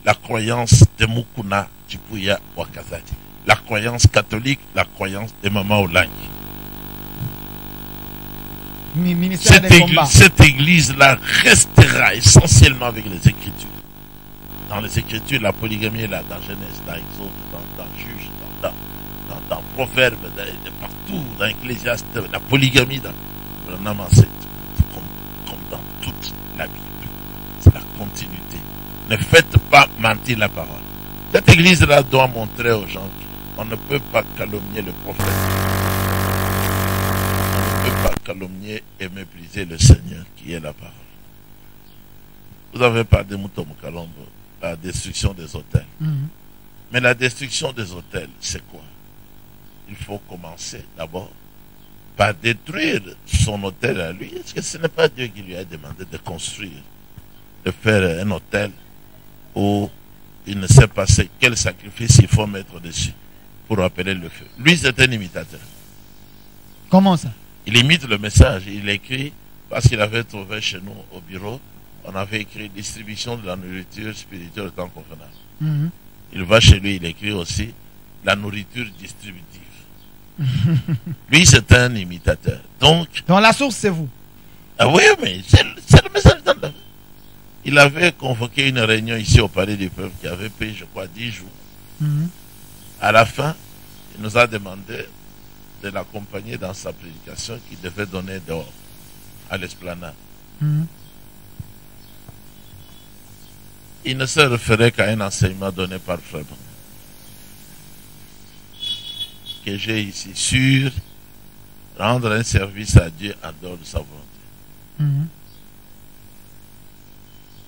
la croyance de Mukuna Chipuya Wakazati, la croyance catholique, la croyance de Mama Olangi. Cette église-là restera essentiellement avec les Écritures. Dans les Écritures, la polygamie est là, dans Genèse, dans Exode, dans Juge, dans Proverbes, partout, dans Ecclésiaste, la polygamie, vraiment, c'est comme dans toute la Bible. C'est la continuité. Ne faites pas mentir la parole. Cette église-là doit montrer aux gens qu'on ne peut pas calomnier le prophète. On ne peut pas calomnier et mépriser le Seigneur qui est la parole. Vous avez parlé de Moutomo Kalombo, la destruction des hôtels. Mais la destruction des hôtels, c'est quoi? Il faut commencer d'abord par détruire son hôtel à lui. Est-ce que ce n'est pas Dieu qui lui a demandé de construire, de faire un hôtel où il ne sait pas quel sacrifice il faut mettre dessus pour appeler le feu? Lui, c'est un imitateur. Comment ça? Il imite le message. Il écrit, parce qu'il avait trouvé chez nous au bureau, on avait écrit distribution de la nourriture spirituelle au temps convenable. Il va chez lui, il écrit aussi la nourriture distributive. Lui, c'est un imitateur. Donc la source, c'est vous. Ah oui, mais c'est le message dans la vie. Il avait convoqué une réunion ici au Palais du Peuple qui avait pris, je crois, 10 jours. À la fin, il nous a demandé de l'accompagner dans sa prédication qu'il devait donner dehors, à l'esplanade. Il ne se référait qu'à un enseignement donné par Frère Branham, que j'ai ici, sur rendre un service à Dieu en dehors de sa volonté.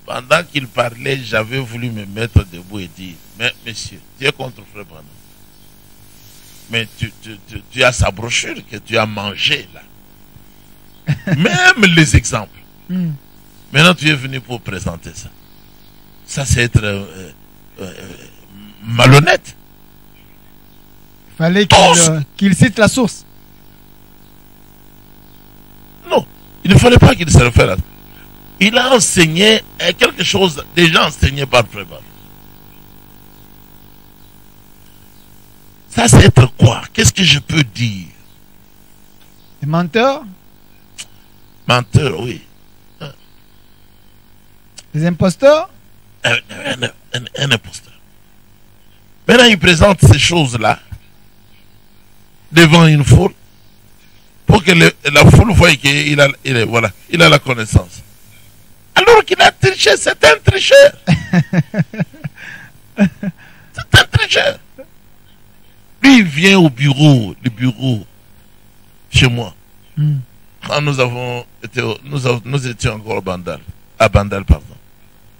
Pendant qu'il parlait, j'avais voulu me mettre debout et dire, mais monsieur, tu es contre Frère Branham. Mais tu as sa brochure que tu as mangée là. Même les exemples. Maintenant, tu es venu pour présenter ça. Ça, c'est être malhonnête. Il fallait qu'il cite la source. Non, il ne fallait pas qu'il se réfère à ça. Il a enseigné quelque chose déjà enseigné par Frère Branham. Ça, c'est être quoi? Qu'est-ce que je peux dire? Des menteurs? Menteurs, oui. Des imposteurs? Un imposteur. Maintenant, il présente ces choses-là devant une foule pour que la foule voie qu'il a la connaissance. Alors qu'il a triché, c'est un tricheur. C'est un tricheur. Lui, il vient au bureau, chez moi. Quand nous étions encore à Bandal, pardon.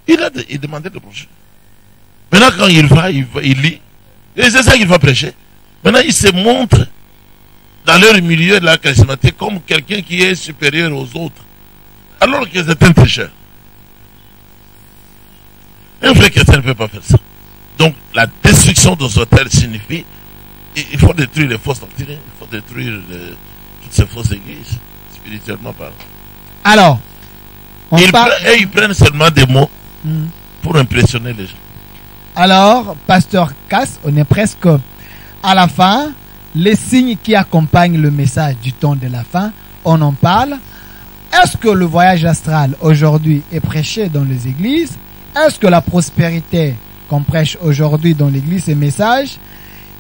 Il demandait de prêcher. Maintenant, quand il va, il lit. Et c'est ça qu'il va prêcher. Maintenant, il se montre dans leur milieu de la charismatique comme quelqu'un qui est supérieur aux autres. Alors que c'est un tricheur. Un vrai chrétien ne peut pas faire ça. Donc, la destruction des hôtels signifie il faut détruire les fausses doctrines, il faut détruire toutes ces fausses églises, spirituellement parlant. Alors, ils prennent seulement des mots pour impressionner les gens. Alors, Pasteur Cass, on est presque à la fin. Les signes qui accompagnent le message du temps de la fin, on en parle. Est-ce que le voyage astral aujourd'hui est prêché dans les églises? est-ce que la prospérité qu'on prêche aujourd'hui dans l'église, ces messages,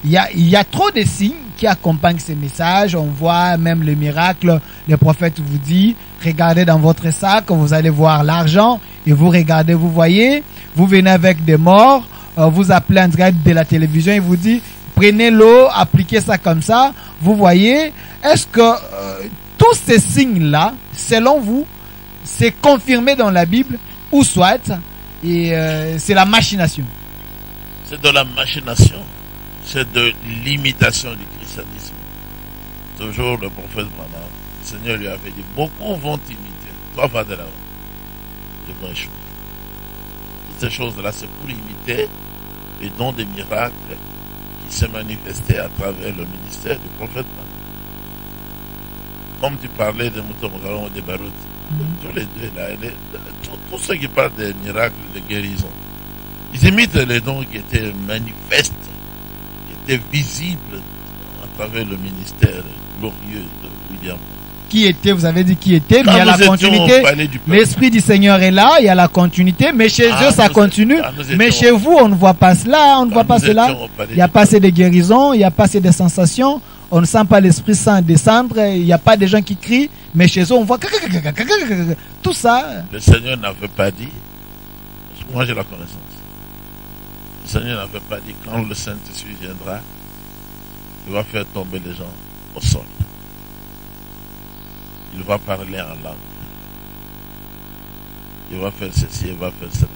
il y a trop de signes qui accompagnent ces messages. On voit même les miracles. Le prophète vous dit, regardez dans votre sac, vous allez voir l'argent. Et vous regardez, vous voyez, vous venez avec des morts, vous appelez en direct de la télévision, il vous dit, prenez l'eau, appliquez ça comme ça. Vous voyez, est-ce que tous ces signes-là, selon vous, c'est confirmé dans la Bible ou soit, et c'est la machination? C'est de la machination. C'est de l'imitation du christianisme. Toujours le prophète Branham, le Seigneur lui avait dit, beaucoup vont imiter. Toi, va de là-haut. Ils vont échouer. Toutes ces choses-là, c'est pour imiter les dons des miracles qui se manifestaient à travers le ministère du prophète Branham. Comme tu parlais de Moutomogalon et de Barout, tous les deux, là, tous ceux qui parlent des miracles, de guérison, ils imitent les dons qui étaient manifestes, qui étaient visibles à travers le ministère glorieux de William. Qui était, vous avez dit qui était, mais il y a la continuité. L'Esprit du Seigneur est là, il y a la continuité, mais chez eux ça continue. Mais chez vous, on ne voit pas cela, on ne voit pas cela. Il n'y a pas assez de guérisons, il n'y a pas assez de sensations. On ne sent pas l'Esprit Saint descendre, il n'y a pas de gens qui crient, mais chez eux on voit tout ça. Le Seigneur n'avait pas dit, moi j'ai la connaissance. Le Seigneur n'avait pas dit quand le Saint-Esprit viendra, il va faire tomber les gens au sol. Il va parler en langue. Il va faire ceci, il va faire cela.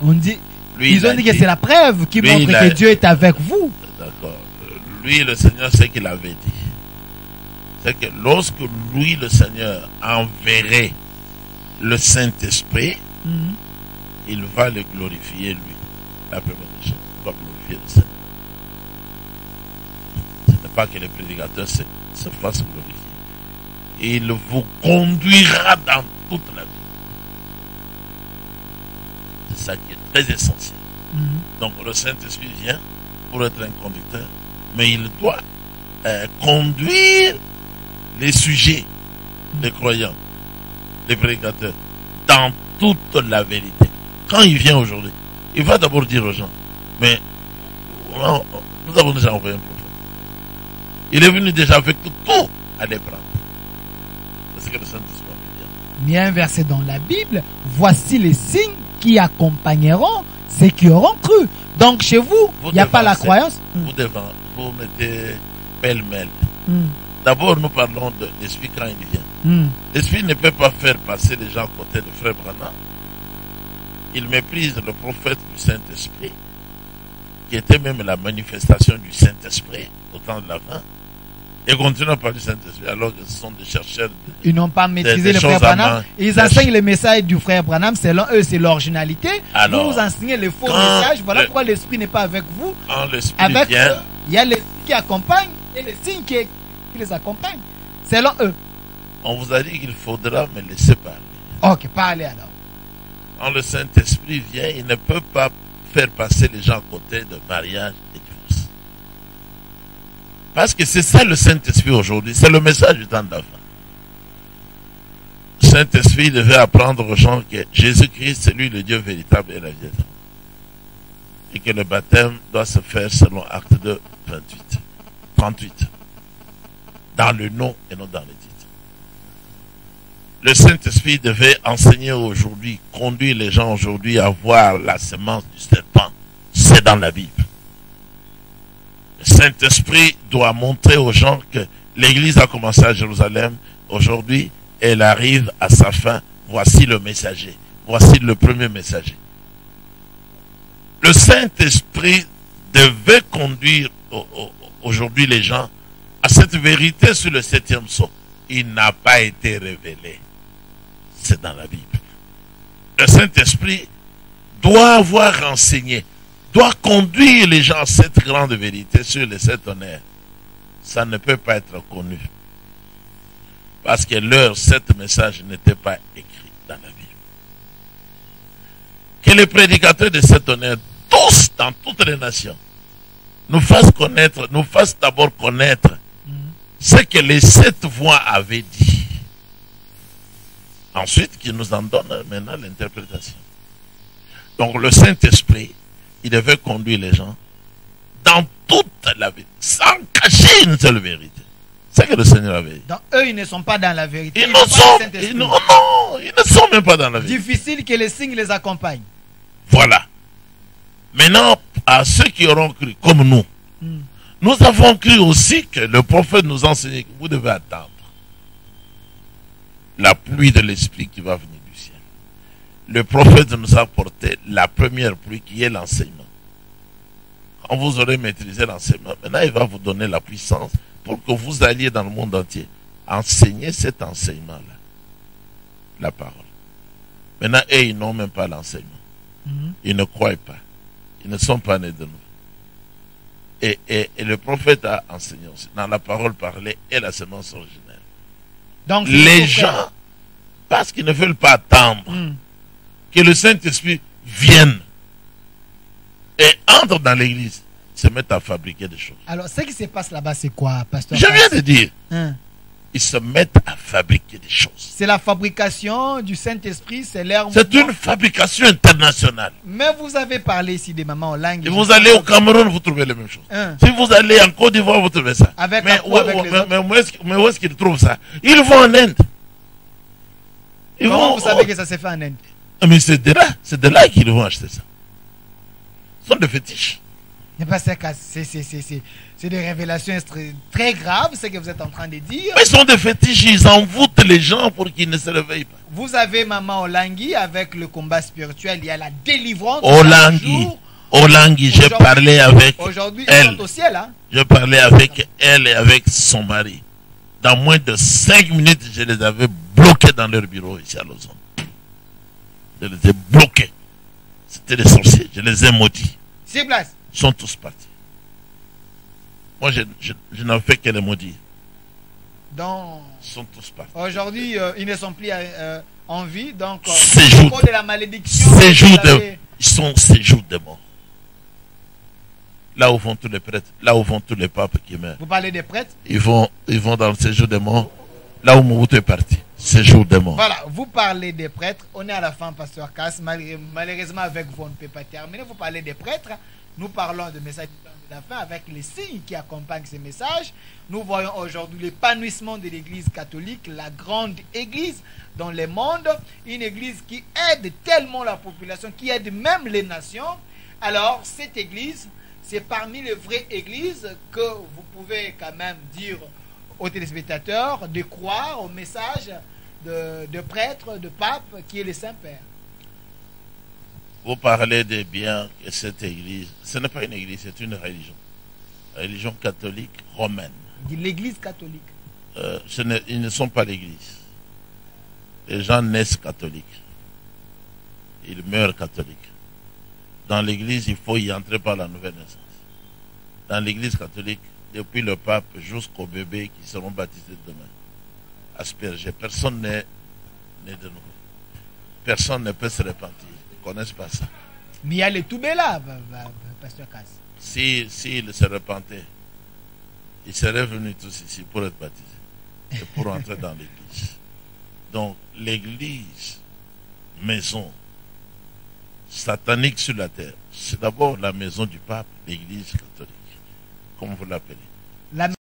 On dit, ils ont dit que c'est la preuve qui montre que Dieu est avec vous. D'accord. Lui, le Seigneur, c'est qu'il avait dit. C'est que lorsque lui, le Seigneur, enverrait le Saint-Esprit, il va le glorifier, lui. La première chose, il va glorifier le Seigneur. Ce n'est pas que les prédicateurs se fassent glorifier. Et il vous conduira dans toute la vie. C'est ça qui est très essentiel. Donc le Saint-Esprit vient pour être un conducteur, mais il doit conduire les sujets, les croyants, les prédicateurs, dans toute la vérité. Quand il vient aujourd'hui, il va d'abord dire aux gens, mais nous avons déjà envoyé un prophète. Il est venu déjà avec tout à les prendre. C'est ce que le Saint-Esprit veut dire. Il y a un verset dans la Bible, voici les signes qui accompagneront ceux qui auront cru. Donc chez vous, il n'y a pas la croyance. Vous mettez pêle-mêle. D'abord, nous parlons de l'Esprit quand il vient. L'Esprit ne peut pas faire passer les gens à côté de Frère Branham. Il méprise le prophète du Saint-Esprit, qui était même la manifestation du Saint-Esprit au temps de la fin, et continue à parler du Saint-Esprit, alors que ce sont des chercheurs. Ils n'ont pas maîtrisé le Frère Branham. Ils enseignent les messages du Frère Branham, selon eux, c'est l'originalité. Vous enseignez les faux messages, voilà pourquoi l'Esprit n'est pas avec vous. Quand l'Esprit vient, il y a l'Esprit qui accompagne et les signes qui les accompagnent, selon eux. On vous a dit qu'il faudra me laisser parler. Ok, parlez alors. Quand le Saint-Esprit vient, il ne peut pas faire passer les gens à côté de mariage et divorce. Parce que c'est ça le Saint-Esprit aujourd'hui, c'est le message du temps de la fin. Le Saint-Esprit devait apprendre aux gens que Jésus-Christ, c'est lui le Dieu véritable et la vie éternelle. Et que le baptême doit se faire selon Acte 2, 38. Dans le nom et non dans le titre. Le Saint-Esprit devait enseigner aujourd'hui, conduire les gens aujourd'hui à voir la semence du serpent. C'est dans la Bible. Le Saint-Esprit doit montrer aux gens que l'Église a commencé à Jérusalem. Aujourd'hui, elle arrive à sa fin. Voici le messager. Voici le premier messager. Le Saint-Esprit devait conduire aujourd'hui les gens à cette vérité sur le 7e sceau. Il n'a pas été révélé. C'est dans la Bible. Le Saint-Esprit doit avoir enseigné, doit conduire les gens à cette grande vérité sur les 7 honneurs. Ça ne peut pas être connu. Parce que leur 7 messages n'étaient pas écrits dans la Bible. Que les prédicateurs de 7 honneurs, tous dans toutes les nations, nous fassent d'abord connaître ce que les 7 voix avaient dit. Ensuite, qui nous en donne maintenant l'interprétation. Donc le Saint-Esprit, il devait conduire les gens dans toute la vérité, sans cacher une seule vérité. C'est que le Seigneur avait dit. Donc eux, ils ne sont pas dans la vérité. Ils ne sont même pas dans la vérité. Difficile que les signes les accompagnent. Voilà. Maintenant, à ceux qui auront cru, comme nous, nous avons cru aussi que le prophète nous enseignait que vous devez attendre la pluie de l'Esprit qui va venir du ciel. Le prophète nous a apporté la première pluie qui est l'enseignement. Quand vous aurez maîtrisé l'enseignement, maintenant il va vous donner la puissance pour que vous alliez dans le monde entier enseigner cet enseignement-là. La parole. Maintenant, eux, ils n'ont même pas l'enseignement. Ils ne croient pas. Ils ne sont pas nés de nous. Et le prophète a enseigné aussi. Dans la parole parlée et la semence originelle. Donc, les gens, parce qu'ils ne veulent pas attendre que le Saint-Esprit vienne et entre dans l'église, se mettent à fabriquer des choses. Alors, ce qui se passe là-bas, c'est quoi, pasteur? Je viens de dire. Ils se mettent à fabriquer des choses. C'est la fabrication du Saint-Esprit, c'est l'air. C'est une fabrication internationale. Mais vous avez parlé ici des mamans en langue. Si vous allez au Cameroun, vous trouvez les mêmes choses. Si vous allez en Côte d'Ivoire, vous trouvez ça. Mais où est-ce qu'ils trouvent ça? Ils vont en Inde. Comment vous savez que ça s'est fait en Inde? Mais c'est de là qu'ils vont acheter ça. Ce sont des fétiches. C'est des révélations très graves, ce que vous êtes en train de dire. Mais ils sont des fétiches, ils envoûtent les gens pour qu'ils ne se réveillent pas. Vous avez Maman Olangui avec le combat spirituel, il y a la délivrance. Olangui, j'ai parlé avec aujourd'hui, elle. Ils sont au ciel, hein? Je parlais avec elle et avec son mari. Dans moins de 5 minutes, je les avais bloqués dans leur bureau ici à Lausanne. Je les ai bloqués. C'était des sorciers, je les ai maudits. Sur place. Ils sont tous partis. Moi, je n'en fais que les maudits. Donc, ils sont tous partis. Aujourd'hui, ils ne sont plus en vie. Donc, au cause de la malédiction. Ils sont séjours de mort. Là où vont tous les prêtres, là où vont tous les papes qui meurent. Vous parlez des prêtres? Ils vont dans le séjour des morts. Là où Mobutu est parti. Séjour des morts. Voilà, vous parlez des prêtres. On est à la fin, pasteur Cass. Malheureusement, avec vous, on ne peut pas terminer. Vous parlez des prêtres. Nous parlons de messages de la fin avec les signes qui accompagnent ces messages. Nous voyons aujourd'hui l'épanouissement de l'Église catholique, la grande Église dans le monde. Une Église qui aide tellement la population, qui aide même les nations. Alors, cette Église, c'est parmi les vraies Églises que vous pouvez quand même dire aux téléspectateurs de croire au message de prêtre, de pape, qui est le Saint-Père. Vous parlez de bien que cette église, ce n'est pas une église, c'est une religion. La religion catholique romaine. L'église catholique. Ils ne sont pas l'église. Les gens naissent catholiques. Ils meurent catholiques. Dans l'église, il faut y entrer par la nouvelle naissance. Dans l'église catholique, depuis le pape jusqu'aux bébés qui seront baptisés demain, aspergés, personne n'est né de nouveau. Personne ne peut se repentir. Ils ne connaissent pas ça. Mais il y a les Toubé là, pasteur Cass. S'ils se repentaient, ils seraient venus tous ici pour être baptisés et pour entrer dans l'église. Donc, l'église, maison satanique sur la terre, c'est d'abord la maison du pape, l'église catholique, comme vous l'appelez.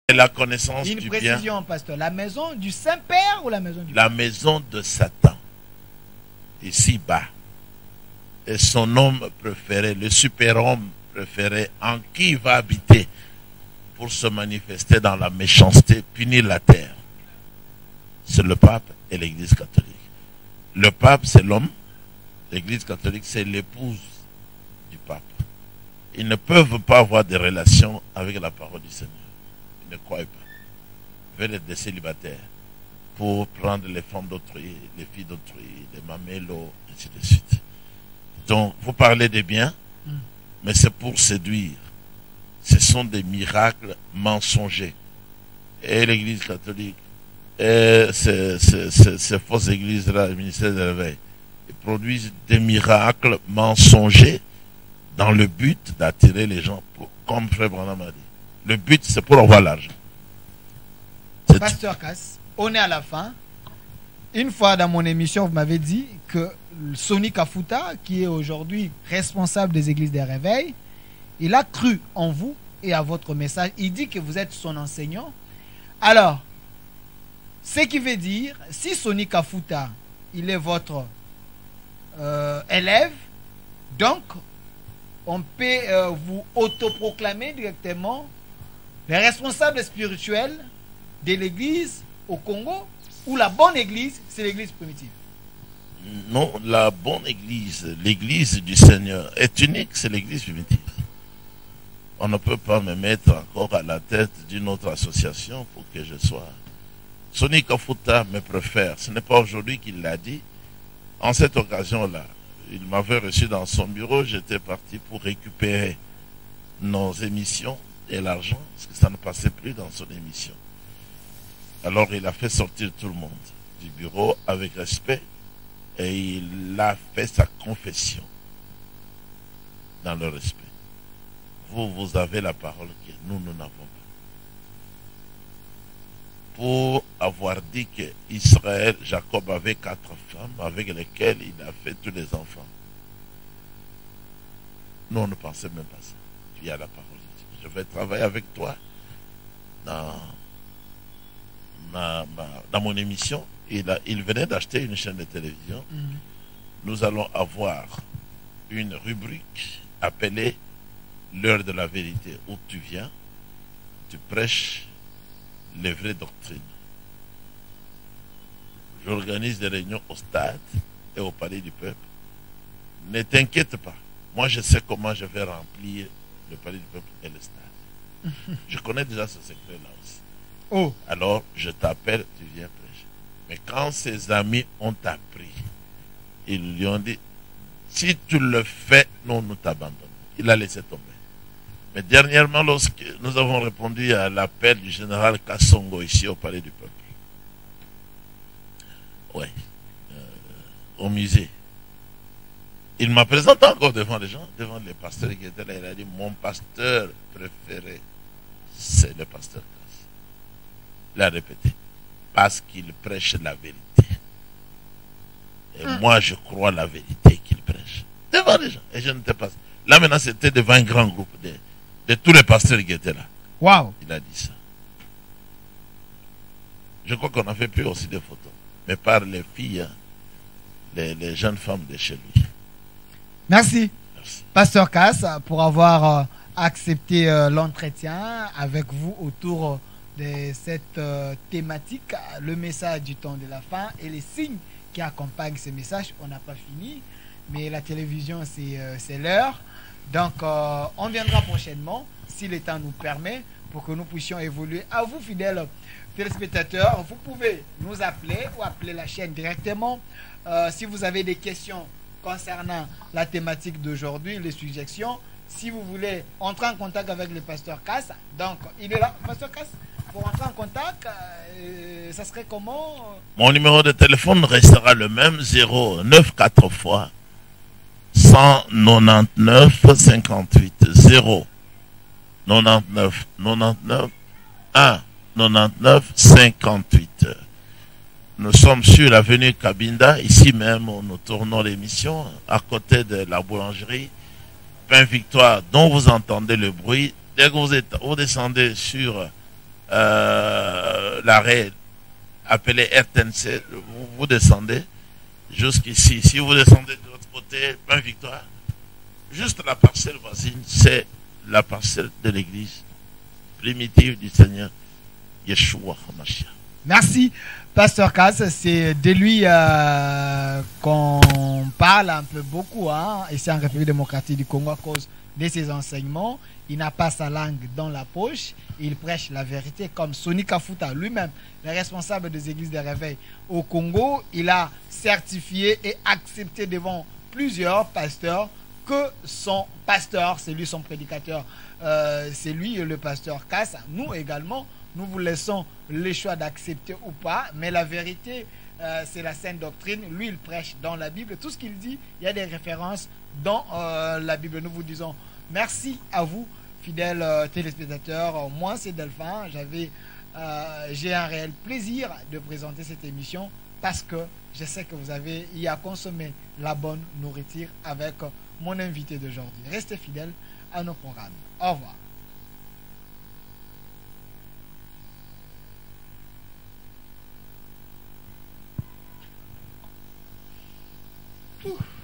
Et la connaissance du bien. Une précision, pasteur. La maison du Saint-Père ou la maison du La maison de Satan, ici-bas. Et son homme préféré, le super-homme préféré, en qui il va habiter pour se manifester dans la méchanceté, punir la terre. C'est le pape et l'église catholique. Le pape, c'est l'homme. L'église catholique, c'est l'épouse du pape. Ils ne peuvent pas avoir de relations avec la parole du Seigneur. Ils ne croient pas. Ils veulent être des célibataires pour prendre les femmes d'autrui, les filles d'autrui, les mamélos, ainsi de suite. Donc, vous parlez des biens, mais c'est pour séduire. Ce sont des miracles mensongers. Et l'église catholique, et ces fausses églises-là, le ministère de l'éveil, ils produisent des miracles mensongers dans le but d'attirer les gens, comme Frère Branham a dit. Le but, c'est pour avoir l'argent. Pasteur Cass, on est à la fin. Une fois dans mon émission, vous m'avez dit que Sonny Kafuta, qui est aujourd'hui responsable des églises des réveils, il a cru en vous et à votre message. Il dit que vous êtes son enseignant. Alors, ce qui veut dire, si Sonny Kafuta, il est votre élève, donc on peut vous autoproclamer directement les responsables spirituels de l'église au Congo, ou la bonne église, c'est l'église primitive. Non, la bonne église, l'église du Seigneur est unique, c'est l'église primitive. On ne peut pas me mettre encore à la tête d'une autre association pour que je sois. Sonny Kafuta me préfère. Ce n'est pas aujourd'hui qu'il l'a dit. En cette occasion-là, il m'avait reçu dans son bureau. J'étais parti pour récupérer nos émissions et l'argent, parce que ça ne passait plus dans son émission. Alors il a fait sortir tout le monde du bureau avec respect et il a fait sa confession dans le respect. Vous avez la parole que nous n'avons pas. Pour avoir dit que Israël, Jacob avait 4 femmes avec lesquelles il a fait tous les enfants. Nous, on ne pensait même pas ça. Il y a la parole. Je vais travailler avec toi dans mon émission. Il venait d'acheter une chaîne de télévision. Nous allons avoir une rubrique appelée l'heure de la vérité, où tu viens, tu prêches les vraies doctrines. J'organise des réunions au stade et au palais du peuple. Ne t'inquiète pas. Moi, je sais comment je vais remplir le palais du peuple et le stade. Je connais déjà ce secret-là aussi. Oh. Alors, je t'appelle, tu viens prêcher. Mais quand ses amis ont appris, ils lui ont dit, si tu le fais, nous t'abandonnons. Il a laissé tomber. Mais dernièrement, lorsque nous avons répondu à l'appel du général Kassongo ici au palais du peuple, au musée, il m'a présenté encore devant les gens, devant les pasteurs qui étaient là. Il a dit, mon pasteur préféré, c'est le pasteur Kass. Il a répété, parce qu'il prêche la vérité. Et moi, je crois la vérité qu'il prêche. Devant les gens. Et je n'étais pas... Là, maintenant, c'était devant un grand groupe de tous les pasteurs qui étaient là. Wow. Il a dit ça. Je crois qu'on a fait plus aussi de photos. Mais par les filles, hein, les jeunes femmes de chez lui. Merci. Merci. Pasteur Kass, pour avoir accepté l'entretien avec vous autour de cette thématique, le message du temps de la fin et les signes qui accompagnent ce message. On n'a pas fini, mais la télévision, c'est l'heure. Donc, on viendra prochainement, si le temps nous permet, pour que nous puissions évoluer. À vous, fidèles téléspectateurs, vous pouvez nous appeler ou appeler la chaîne directement. Si vous avez des questions concernant la thématique d'aujourd'hui, les suggestions, si vous voulez entrer en contact avec le pasteur Kass, donc il est là, pasteur Kass, pour entrer en contact, ça serait comment? Mon numéro de téléphone restera le même, 094 fois 199 58 0 99 99 1 99 58. Nous sommes sur l'avenue Cabinda, ici même où nous tournons l'émission, à côté de la boulangerie Pain Victoire, dont vous entendez le bruit. Dès que vous descendez sur l'arrêt appelé RTNC, vous descendez jusqu'ici. Si vous descendez de l'autre côté, Pain Victoire, juste la parcelle voisine, c'est la parcelle de l'église primitive du Seigneur Yeshua HaMashiach. Merci, pasteur Kass. C'est de lui qu'on parle un peu beaucoup ici en République démocratique du Congo à cause de ses enseignements. Il n'a pas sa langue dans la poche. Il prêche la vérité comme Sonny Kafuta lui-même, le responsable des églises de réveil au Congo. Il a certifié et accepté devant plusieurs pasteurs que son pasteur, c'est lui son prédicateur, c'est lui le pasteur Kass. Nous également, nous vous laissons le choix d'accepter ou pas, mais la vérité, c'est la sainte doctrine. Lui, il prêche dans la Bible. Tout ce qu'il dit, il y a des références dans la Bible. Nous vous disons merci à vous, fidèles téléspectateurs. Moi, c'est Delphin. J'ai un réel plaisir de présenter cette émission parce que je sais que vous avez y à consommer la bonne nourriture avec mon invité d'aujourd'hui. Restez fidèles à nos programmes. Au revoir. Ouh.